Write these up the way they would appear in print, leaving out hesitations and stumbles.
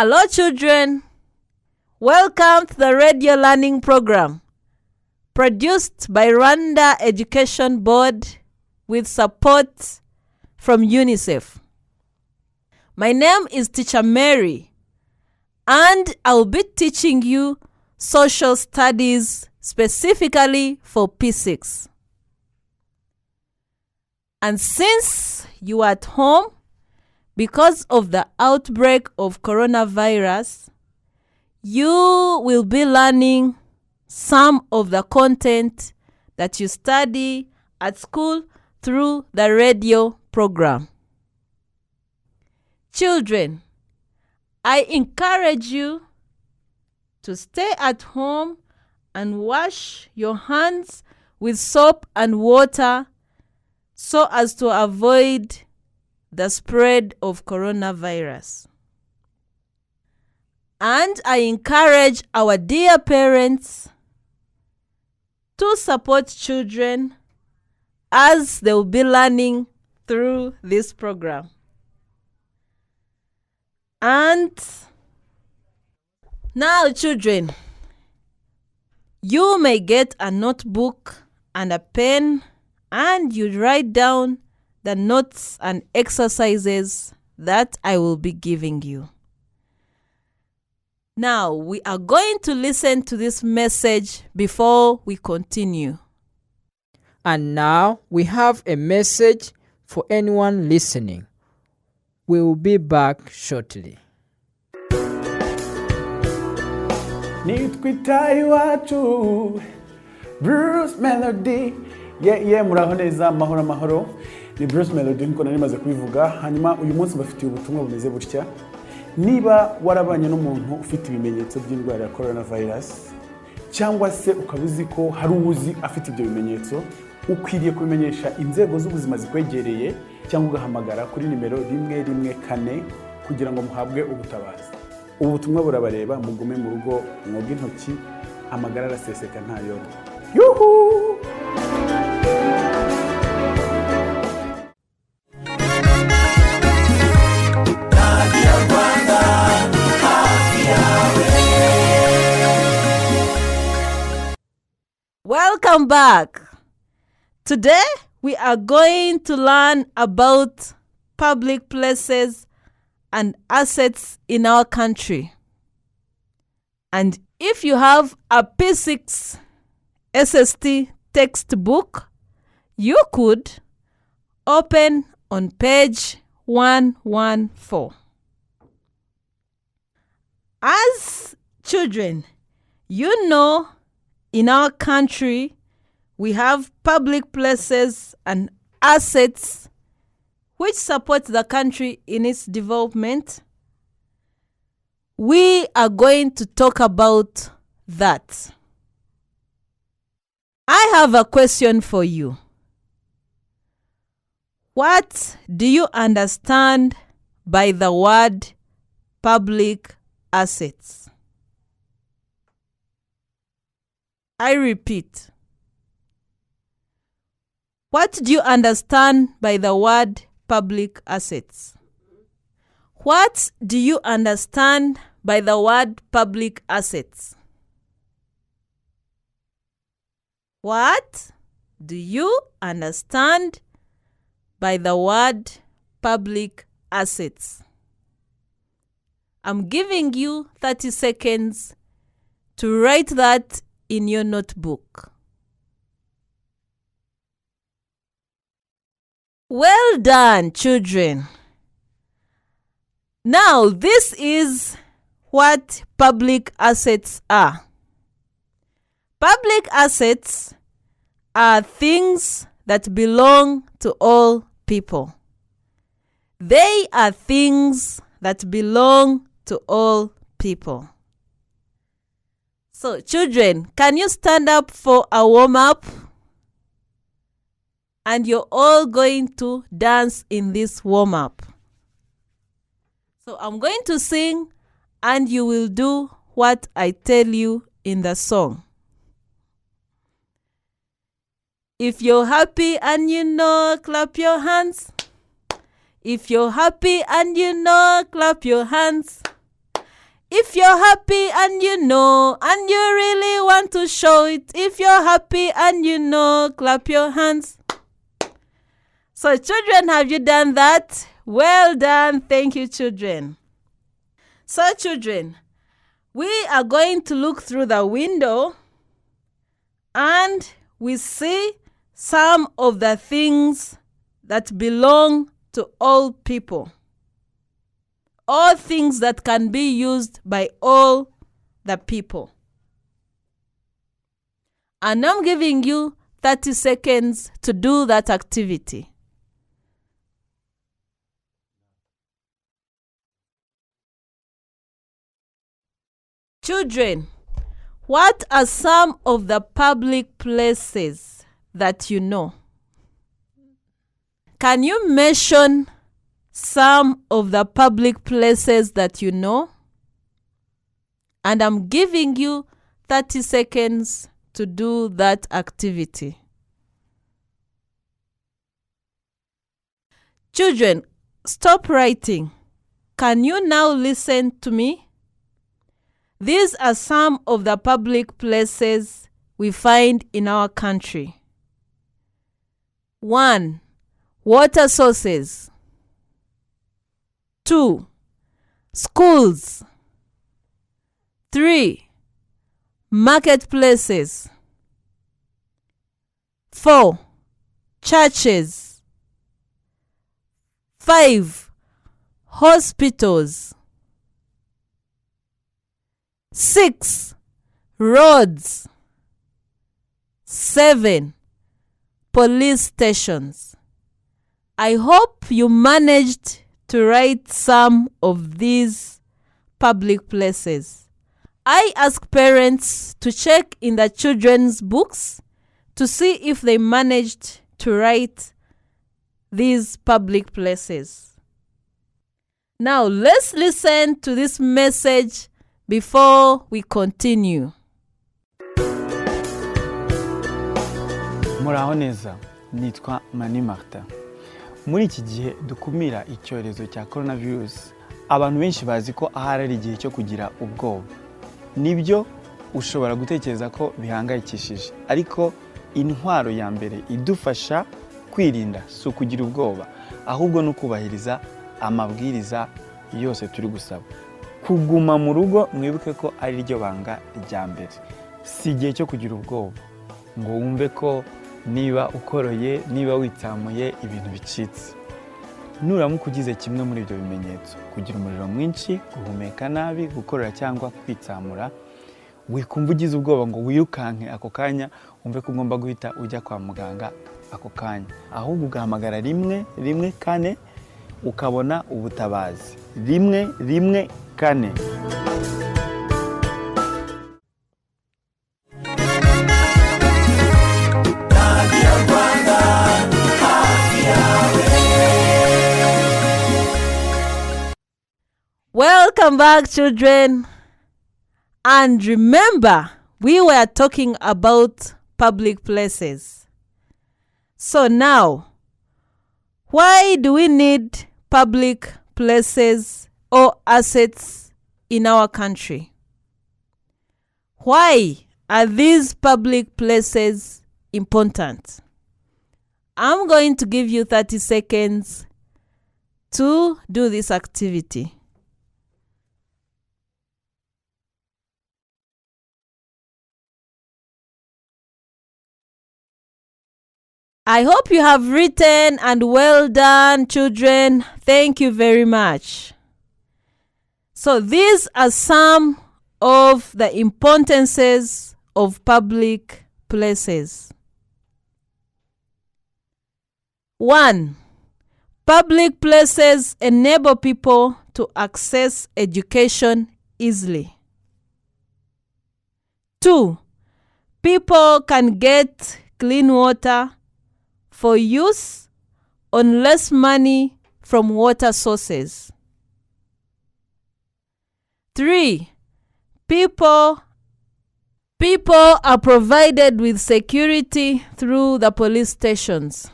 Hello, children. Welcome to the radio learning program produced by Rwanda Education Board with support from UNICEF. My name is Teacher Mary, and I'll be teaching you social studies specifically for P6. And since you are at home because of the outbreak of coronavirus, you will be learning some of the content that you study at school through the radio program. Children, I encourage you to stay at home and wash your hands with soap and water so as to avoid the spread of coronavirus. And I encourage our dear parents to support children as they will be learning through this program. And now, children, you may get a notebook and a pen, and you write down the notes and exercises that I will be giving you. Now, we are going to listen to this message before we continue. And now we have a message for anyone listening. We will be back shortly. Nitwitaye iwacu Bruce Melody muraho neza mahoro ni Bruce Melody nko nari maze kubivuga. Hanyuma uyu munsi bafitiye ubutumwa bumeze butya: niba warabanye n'umuntu ufite ibimenyetso by'indwara ya coronavirus cyangwa se ukabuzi ko hari uwuzi afite ibyo bimenyetso, ukwiriye kubimenyesha inzego z'ubuzima zikwegereye cyangwa ugahamagara kuri nimero 114 kugira ngo muhabwe ubutabazi. Ubu butumwa burabareba, mugume mu rugo, mwoge intoki, amagara araseseka ntayo. Yuhu! Welcome back. Today we are going to learn about public places and assets in our country. And if you have a P6 SST textbook, you could open on page 114. As children, you know, in our country, we have public places and assets which support the country in its development. We are going to talk about that. I have a question for you. What do you understand by the word public assets? I repeat. What do you understand by the word public assets? What do you understand by the word public assets? What do you understand by the word public assets? I'm giving you 30 seconds to write that in your notebook. Well done, children. Now, this is what public assets are. Public assets are things that belong to all people. They are things that belong to all people. So, children, can you stand up for a warm-up? And you're all going to dance in this warm-up. So I'm going to sing, and you will do what I tell you in the song. If you're happy and you know, clap your hands. If you're happy and you know, clap your hands. If you're happy and you know, and you really want to show it, if you're happy and you know, clap your hands. So children, have you done that? Well done. Thank you, children. So children, we are going to look through the window and we see some of the things that belong to all people. All things that can be used by all the people. And I'm giving you 30 seconds to do that activity. Children, what are some of the public places that you know? Can you mention some of the public places that you know? And I'm giving you 30 seconds to do that activity. Children, stop writing. Can you now listen to me? These are some of the public places we find in our country. 1. Water sources. 2. Schools. 3. Marketplaces. 4. Churches. 5. Hospitals. 6. Roads. 7. Police stations. I hope you managed to write some of these public places. I ask parents to check in the children's books to see if they managed to write these public places. Now let's listen to this message before we continue. Muraho neza, nitwa Mani Martin. Muri iki gihe dukumira icyorezo cya coronavirus, abantu benshi bazi ko ahari ari igihe cyo kugira ubwoba. Nibyo ushobora gutekereza ko bihangayikishije, ariko intwaro ya mbere idufasha kwirinda si ukugira ubwoba, ahubwo no kubahiriza amabwiriza yose turi gusaba. Kuguma mu rugo mwibuke ko ari ryo banga rya mbere. Si igihe cyo kugira ubwoba ngo wumve ko niba ukoroye, niba witsamuye ibintu bicitse. Nuramuka ugize kimwe muri ibyo bimenyetso, kugira umuriro mwinshi, guhumeka nabi, gukorora cyangwa kwitsamura, wikumva ugize ubwoba ngo wirukanke ako kanya, wumve ko ugomba guhita ujya kwa muganga ako kanya. Ahubwo ugahamagara 114 ukabona ubutabazi. 114. Welcome back, children. And remember, we were talking about public places. So now, why do we need public places or assets in our country? Why are these public places important? I'm going to give you 30 seconds to do this activity. I hope you have written, and well done, children. Thank you very much. So these are some of the importances of public places. 1. Public places enable people to access education easily. 2. People can get clean water for use on less money from water sources. 3. People are provided with security through the police stations.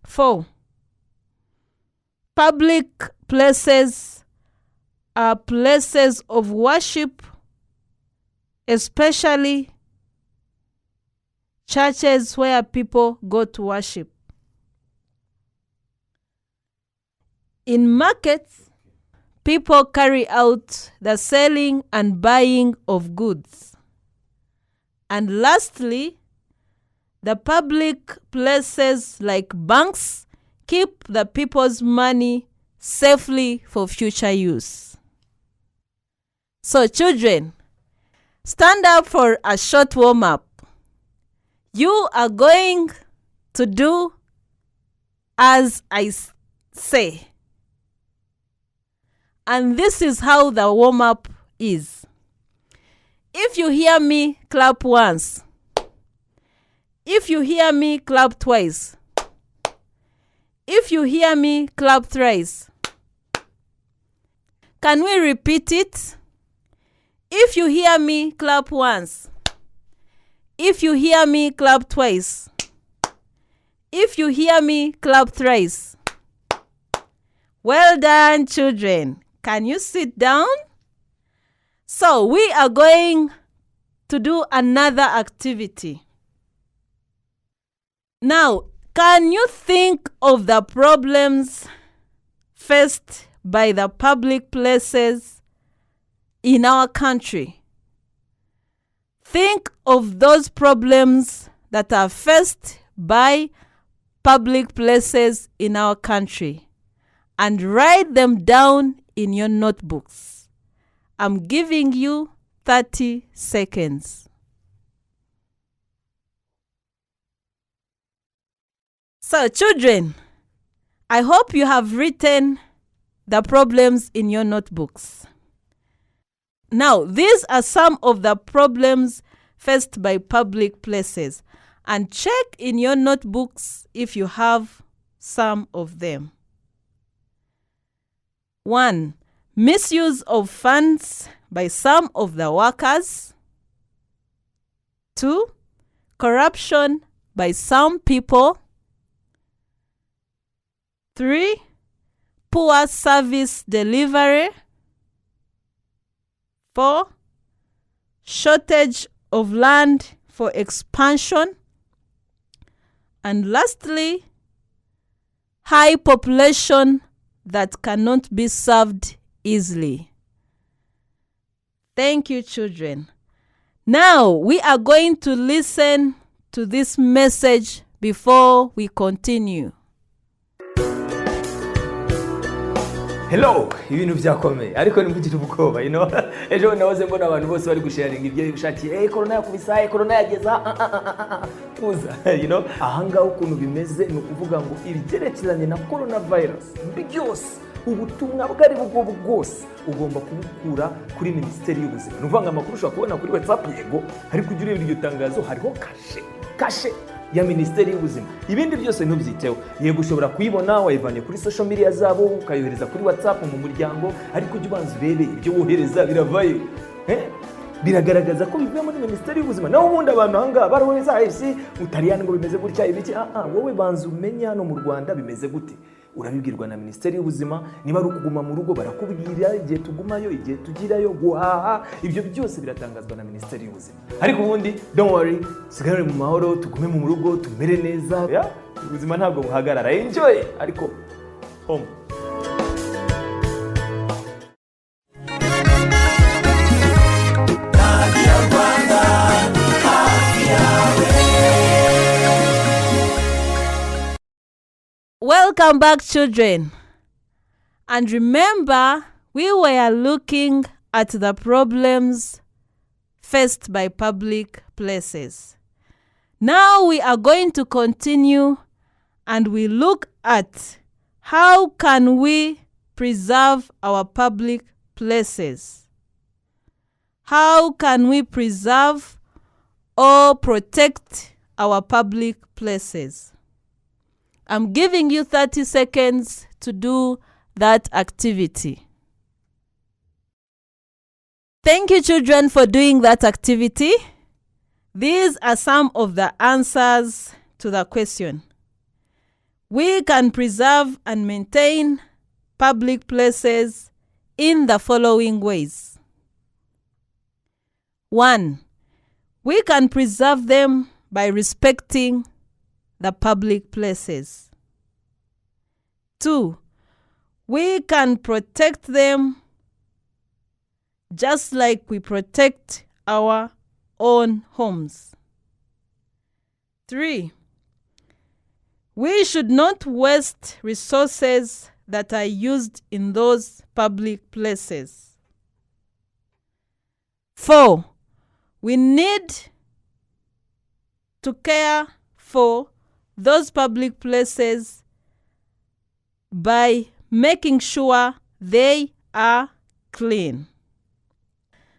4. Public places are places of worship, especially churches where people go to worship. In markets, people carry out the selling and buying of goods. And lastly, the public places like banks keep the people's money safely for future use. So children, stand up for a short warm-up. You are going to do as I say. And this is how the warm-up is. If you hear me, clap once. If you hear me, clap twice. If you hear me, clap thrice. Can we repeat it? If you hear me, clap once. If you hear me, clap twice. If you hear me, clap thrice. Well done, children. Can you sit down? So we are going to do another activity. Now, can you think of the problems faced by the public places in our country? Think of those problems that are faced by public places in our country and write them down in your notebooks. I'm giving you 30 seconds. So, children, I hope you have written the problems in your notebooks. Now, these are some of the problems faced by public places, and check in your notebooks if you have some of them. 1. Misuse of funds by some of the workers. 2. Corruption by some people. 3. Poor service delivery. 4. Shortage of land for expansion. And lastly, high population that cannot be served easily. Thank you, children. Now we are going to listen to this message before we continue. Hello, ibintu byakomeye ariko nimugire ubwoba ejo nahoze mbona abantu bose bari gusharinga ibyo bishakiye corona yakubisa corona yageza tuza ahanga ukuntu bimeze no kuvuga ngo ibigerekeranye na coronavirus byose ubutumwa bwari bwo bwose ugomba kubukura kuri Minisiteri y'Ubuzima. Nuvanga amakuru ushobora kubona kuri WhatsApp yego ariko ujye ureba iryo tangazo hariho kashe ya Minisiteri y'Ubuzima. Ibindi byose ntubyiteho. Yego ushobora kuyibona wayivanye kuri social media zabo ukayohereza kuri WhatsApp mu muryango ariko ujye ubanza urebe ibyo wohereza biravaye. Biragaragaza ko bivuye muri Minisiteri y'Ubuzima. Naho ubundi abantu hanga barohereza isi utariyani ngo bimeze gutya ibiki wowe banza umenye hano mu Rwanda bimeze gute. Urabibwirwa na Minisiteri y'Ubuzima. Niba ari ukuguma mu rugo barakubwira igihe tugumayo igihe tugirayo guhaha ibyo byose biratangazwa na Minisiteri y'Ubuzima. Ariko ubundi don't worry, sigare mu mahoro tugume mu rugo tumere neza. Ubuzima ntabwo buhagarara. Enjoy ariko home. Welcome back, children. And remember, we were looking at the problems faced by public places. Now we are going to continue and we look at how can we preserve our public places. How can we preserve or protect our public places? I'm giving you 30 seconds to do that activity. Thank you, children, for doing that activity. These are some of the answers to the question. We can preserve and maintain public places in the following ways. 1. We can preserve them by respecting the public places. 2. We can protect them just like we protect our own homes. 3. We should not waste resources that are used in those public places. 4. We need to care for those public places by making sure they are clean.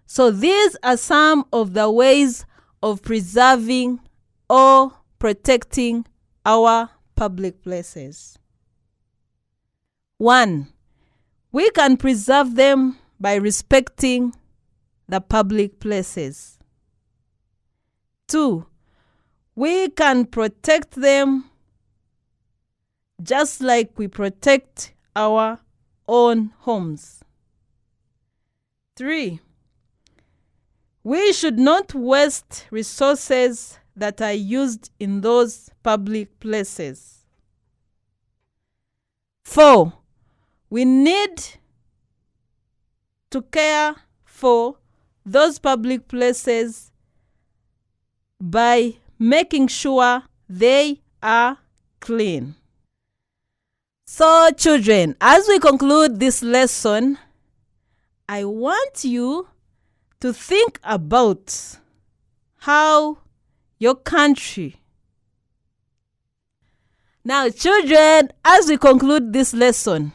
So these are some of the ways of preserving or protecting our public places. 1. We can preserve them by respecting the public places. 2. We can protect them just like we protect our own homes. 3. We should not waste resources that are used in those public places. 4. We need to care for those public places by making sure they are clean. So, children, as we conclude this lesson, I want you to think about how your country. Now, children, as we conclude this lesson,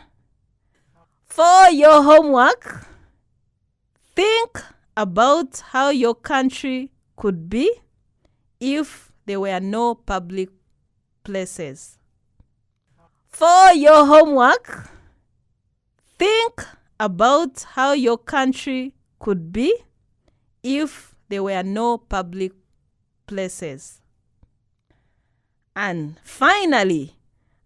for your homework, think about how your country could be if there were no public places. For your homework, think about how your country could be if there were no public places. And finally,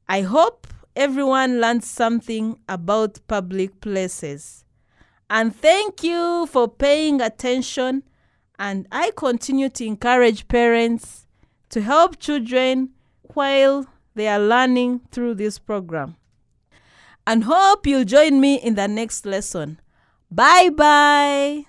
I hope everyone learned something about public places. And thank you for paying attention. And I continue to encourage parents to help children while they are learning through this program. And hope you'll join me in the next lesson. Bye-bye.